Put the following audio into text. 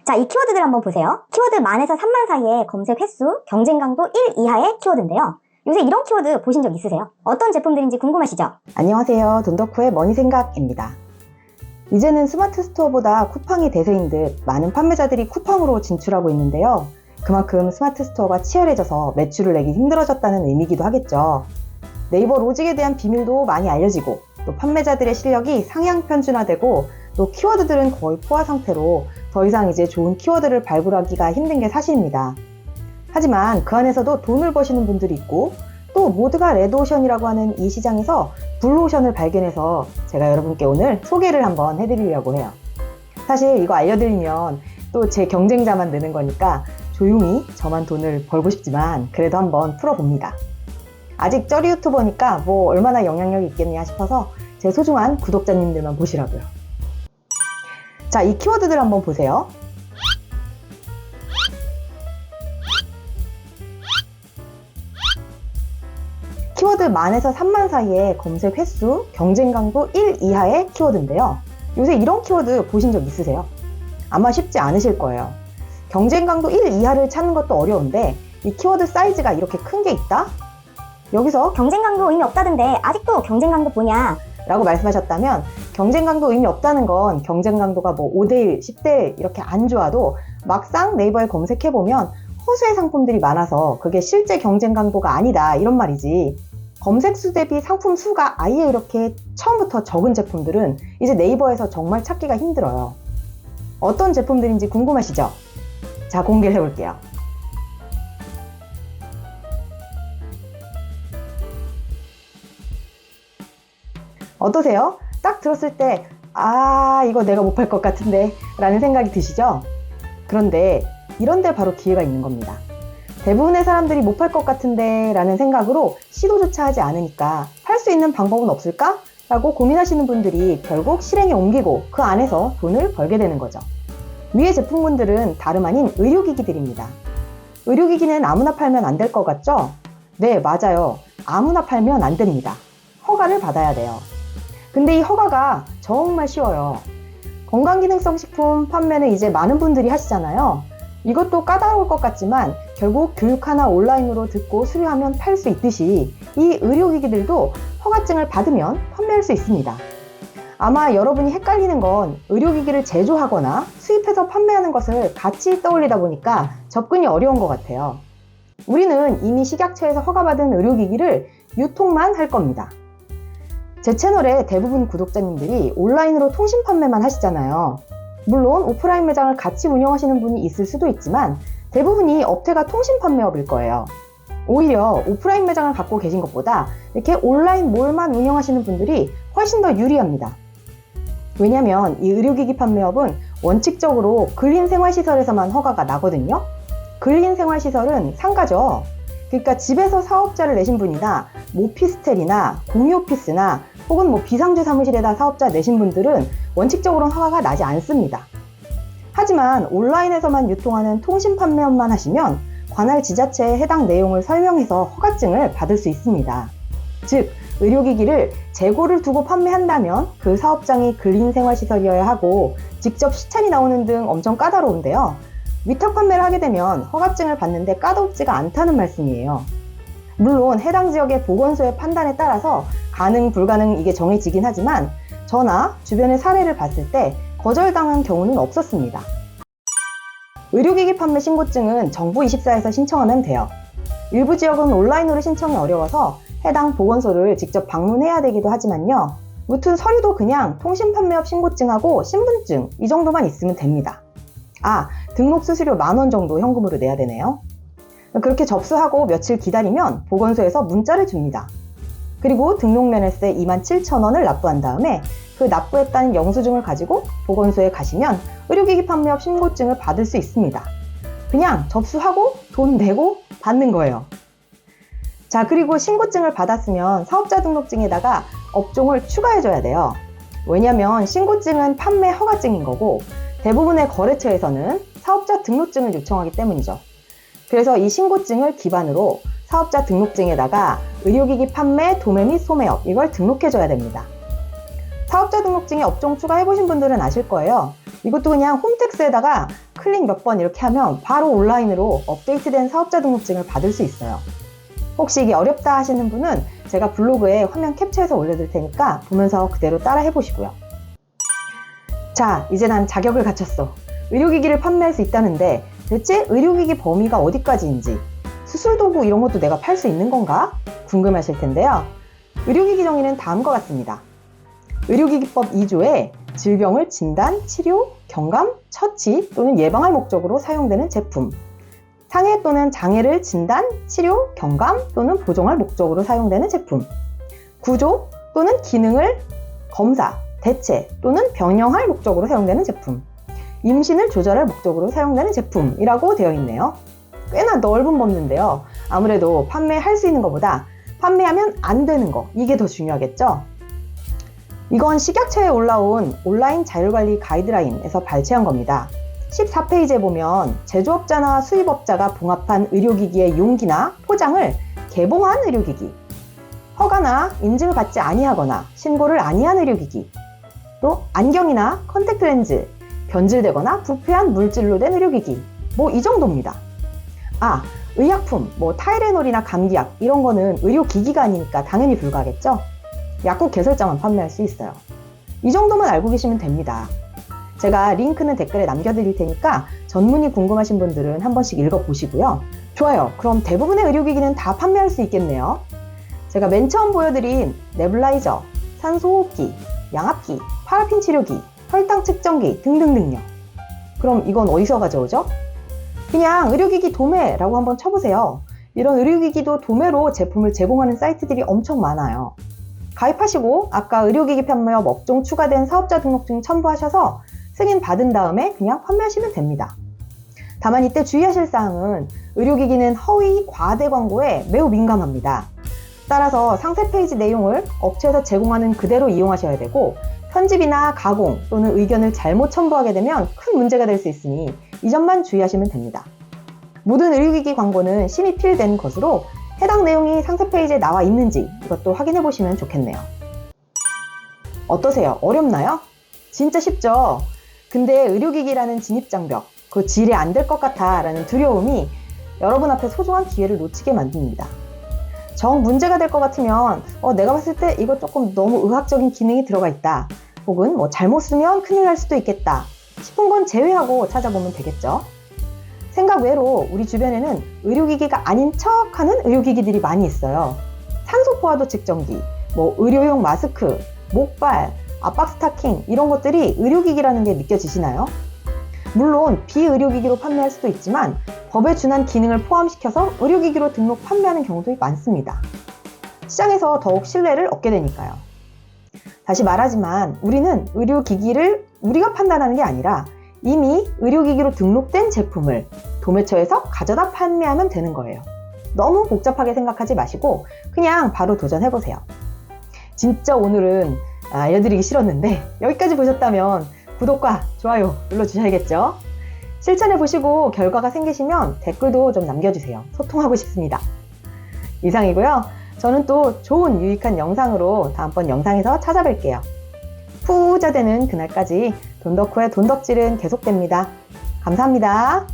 자, 이 키워드들 한번 보세요. 키워드 만에서 3만 사이의 검색 횟수, 경쟁 강도 1 이하의 키워드인데요. 요새 이런 키워드 보신 적 있으세요? 어떤 제품들인지 궁금하시죠? 안녕하세요. 돈덕후의 머니생각입니다. 이제는 스마트 스토어보다 쿠팡이 대세인 듯 많은 판매자들이 쿠팡으로 진출하고 있는데요. 그만큼 스마트 스토어가 치열해져서 매출을 내기 힘들어졌다는 의미이기도 하겠죠. 네이버 로직에 대한 비밀도 많이 알려지고 또 판매자들의 실력이 상향 편준화되고 또 키워드들은 거의 포화 상태로 더 이상 이제 좋은 키워드를 발굴하기가 힘든 게 사실입니다. 하지만 그 안에서도 돈을 버시는 분들이 있고 또 모두가 레드오션이라고 하는 이 시장에서 블루오션을 발견해서 제가 여러분께 오늘 소개를 한번 해드리려고 해요. 사실 이거 알려드리면 또 제 경쟁자만 느는 거니까 조용히 저만 돈을 벌고 싶지만 그래도 한번 풀어봅니다. 아직 쩌리 유튜버니까 뭐 얼마나 영향력이 있겠냐 싶어서 제 소중한 구독자님들만 보시라고요. 자, 이 키워드들 한번 보세요. 키워드 만에서 3만 사이의 검색 횟수, 경쟁 강도 1 이하의 키워드인데요. 요새 이런 키워드 보신 적 있으세요? 아마 쉽지 않으실 거예요. 경쟁 강도 1 이하를 찾는 것도 어려운데 이 키워드 사이즈가 이렇게 큰 게 있다? 여기서 경쟁 강도 의미 없다던데 아직도 경쟁 강도 보냐? 라고 말씀하셨다면 경쟁 강도 의미 없다는 건 경쟁 강도가 뭐 5대1, 10대1 이렇게 안 좋아도 막상 네이버에 검색해보면 허수의 상품들이 많아서 그게 실제 경쟁 강도가 아니다 이런 말이지. 검색 수 대비 상품 수가 아예 이렇게 처음부터 적은 제품들은 이제 네이버에서 정말 찾기가 힘들어요. 어떤 제품들인지 궁금하시죠? 자, 공개를 해볼게요. 어떠세요? 딱 들었을 때 이거 내가 못 팔 것 같은데 라는 생각이 드시죠? 그런데 이런데 바로 기회가 있는 겁니다. 대부분의 사람들이 못 팔 것 같은데 라는 생각으로 시도조차 하지 않으니까 팔 수 있는 방법은 없을까? 라고 고민하시는 분들이 결국 실행에 옮기고 그 안에서 돈을 벌게 되는 거죠. 위의 제품군들은 다름 아닌 의료기기들입니다. 의료기기는 아무나 팔면 안 될 것 같죠? 네, 맞아요. 아무나 팔면 안 됩니다. 허가를 받아야 돼요. 근데 이 허가가 정말 쉬워요. 건강기능성 식품 판매는 이제 많은 분들이 하시잖아요. 이것도 까다로울 것 같지만 결국 교육 하나 온라인으로 듣고 수료하면 팔 수 있듯이 이 의료기기들도 허가증을 받으면 판매할 수 있습니다. 아마 여러분이 헷갈리는 건 의료기기를 제조하거나 수입해서 판매하는 것을 같이 떠올리다 보니까 접근이 어려운 것 같아요. 우리는 이미 식약처에서 허가받은 의료기기를 유통만 할 겁니다. 제 채널의 대부분 구독자님들이 온라인으로 통신 판매만 하시잖아요. 물론 오프라인 매장을 같이 운영하시는 분이 있을 수도 있지만 대부분이 업태가 통신 판매업일 거예요. 오히려 오프라인 매장을 갖고 계신 것보다 이렇게 온라인 몰만 운영하시는 분들이 훨씬 더 유리합니다. 왜냐면 이 의료기기 판매업은 원칙적으로 근린생활시설에서만 허가가 나거든요. 근린생활시설은 상가죠. 그러니까 집에서 사업자를 내신 분이나 모피스텔이나 공유오피스나 혹은 뭐 비상주 사무실에다 사업자 내신 분들은 원칙적으로는 허가가 나지 않습니다. 하지만 온라인에서만 유통하는 통신 판매업만 하시면 관할 지자체에 해당 내용을 설명해서 허가증을 받을 수 있습니다. 즉, 의료기기를 재고를 두고 판매한다면 그 사업장이 근린생활시설이어야 하고 직접 시찰이 나오는 등 엄청 까다로운데요. 위탁 판매를 하게 되면 허가증을 받는데 까다롭지가 않다는 말씀이에요. 물론 해당 지역의 보건소의 판단에 따라서 가능, 불가능 이게 정해지긴 하지만 저나 주변의 사례를 봤을 때 거절당한 경우는 없었습니다. 의료기기 판매 신고증은 정부24에서 신청하면 돼요. 일부 지역은 온라인으로 신청이 어려워서 해당 보건소를 직접 방문해야 되기도 하지만요. 무튼 서류도 그냥 통신판매업 신고증하고 신분증 이 정도만 있으면 됩니다. 등록 수수료 10,000원 정도 현금으로 내야 되네요. 그렇게 접수하고 며칠 기다리면 보건소에서 문자를 줍니다. 그리고 등록면허세 27,000원을 납부한 다음에 그 납부했다는 영수증을 가지고 보건소에 가시면 의료기기 판매업 신고증을 받을 수 있습니다. 그냥 접수하고 돈 내고 받는 거예요. 자, 그리고 신고증을 받았으면 사업자 등록증에다가 업종을 추가해줘야 돼요. 왜냐면 신고증은 판매 허가증인 거고 대부분의 거래처에서는 사업자 등록증을 요청하기 때문이죠. 그래서 이 신고증을 기반으로 사업자 등록증에다가 의료기기 판매, 도매 및 소매업 이걸 등록해줘야 됩니다. 사업자 등록증에 업종 추가해보신 분들은 아실 거예요. 이것도 그냥 홈택스에다가 클릭 몇 번 이렇게 하면 바로 온라인으로 업데이트된 사업자 등록증을 받을 수 있어요. 혹시 이게 어렵다 하시는 분은 제가 블로그에 화면 캡처해서 올려둘 테니까 보면서 그대로 따라 해보시고요. 자, 이제 난 자격을 갖췄어. 의료기기를 판매할 수 있다는데 대체 의료기기 범위가 어디까지인지, 수술도구 이런 것도 내가 팔 수 있는 건가? 궁금하실 텐데요. 의료기기 정의는 다음과 같습니다. 의료기기법 2조에 질병을 진단, 치료, 경감, 처치 또는 예방할 목적으로 사용되는 제품, 상해 또는 장애를 진단, 치료, 경감 또는 보정할 목적으로 사용되는 제품, 구조 또는 기능을 검사, 대체 또는 변형할 목적으로 사용되는 제품, 임신을 조절할 목적으로 사용되는 제품이라고 되어 있네요. 꽤나 넓은 범위인데요. 아무래도 판매할 수 있는 것보다 판매하면 안 되는 거, 이게 더 중요하겠죠? 이건 식약처에 올라온 온라인 자율관리 가이드라인에서 발췌한 겁니다. 14페이지에 보면 제조업자나 수입업자가 봉합한 의료기기의 용기나 포장을 개봉한 의료기기, 허가나 인증을 받지 아니하거나 신고를 아니한 의료기기, 또 안경이나 컨택트 렌즈, 변질되거나 부패한 물질로 된 의료기기, 뭐 이 정도입니다. 의약품, 타이레놀이나 감기약 이런 거는 의료기기가 아니니까 당연히 불가하겠죠? 약국 개설자만 판매할 수 있어요. 이 정도만 알고 계시면 됩니다. 제가 링크는 댓글에 남겨드릴 테니까 전문이 궁금하신 분들은 한 번씩 읽어보시고요. 좋아요. 그럼 대부분의 의료기기는 다 판매할 수 있겠네요. 제가 맨 처음 보여드린 네블라이저, 산소호흡기, 양압기, 파라핀 치료기, 혈당 측정기 등등등요. 그럼 이건 어디서 가져오죠? 그냥 의료기기 도매라고 한번 쳐보세요. 이런 의료기기도 도매로 제품을 제공하는 사이트들이 엄청 많아요. 가입하시고 아까 의료기기 판매업 업종 추가된 사업자 등록증 첨부하셔서 승인 받은 다음에 그냥 판매하시면 됩니다. 다만 이때 주의하실 사항은 의료기기는 허위, 과대 광고에 매우 민감합니다. 따라서 상세 페이지 내용을 업체에서 제공하는 그대로 이용하셔야 되고, 편집이나 가공 또는 의견을 잘못 첨부하게 되면 큰 문제가 될 수 있으니 이 점만 주의하시면 됩니다. 모든 의료기기 광고는 심의 필요된 것으로 해당 내용이 상세 페이지에 나와 있는지 이것도 확인해 보시면 좋겠네요. 어떠세요? 어렵나요? 진짜 쉽죠? 근데 의료기기라는 진입장벽, 그 질이 안 될 것 같아 라는 두려움이 여러분 앞에 소중한 기회를 놓치게 만듭니다. 정 문제가 될 것 같으면 내가 봤을 때 이거 조금 너무 의학적인 기능이 들어가 있다, 혹은 잘못 쓰면 큰일 날 수도 있겠다 싶은 건 제외하고 찾아보면 되겠죠. 생각 외로 우리 주변에는 의료기기가 아닌 척하는 의료기기들이 많이 있어요. 산소포화도 측정기, 의료용 마스크, 목발, 압박 스타킹 이런 것들이 의료기기라는 게 느껴지시나요? 물론 비의료기기로 판매할 수도 있지만 법에 준한 기능을 포함시켜서 의료기기로 등록 판매하는 경우도 많습니다. 시장에서 더욱 신뢰를 얻게 되니까요. 다시 말하지만 우리는 의료기기를 우리가 판단하는 게 아니라 이미 의료기기로 등록된 제품을 도매처에서 가져다 판매하면 되는 거예요. 너무 복잡하게 생각하지 마시고 그냥 바로 도전해보세요. 진짜 오늘은 알려드리기 싫었는데 여기까지 보셨다면 구독과 좋아요 눌러주셔야겠죠? 실천해보시고 결과가 생기시면 댓글도 좀 남겨주세요. 소통하고 싶습니다. 이상이고요. 저는 또 좋은 유익한 영상으로 다음번 영상에서 찾아뵐게요. 부자 되는 그날까지 돈덕후의 돈덕질은 계속됩니다. 감사합니다.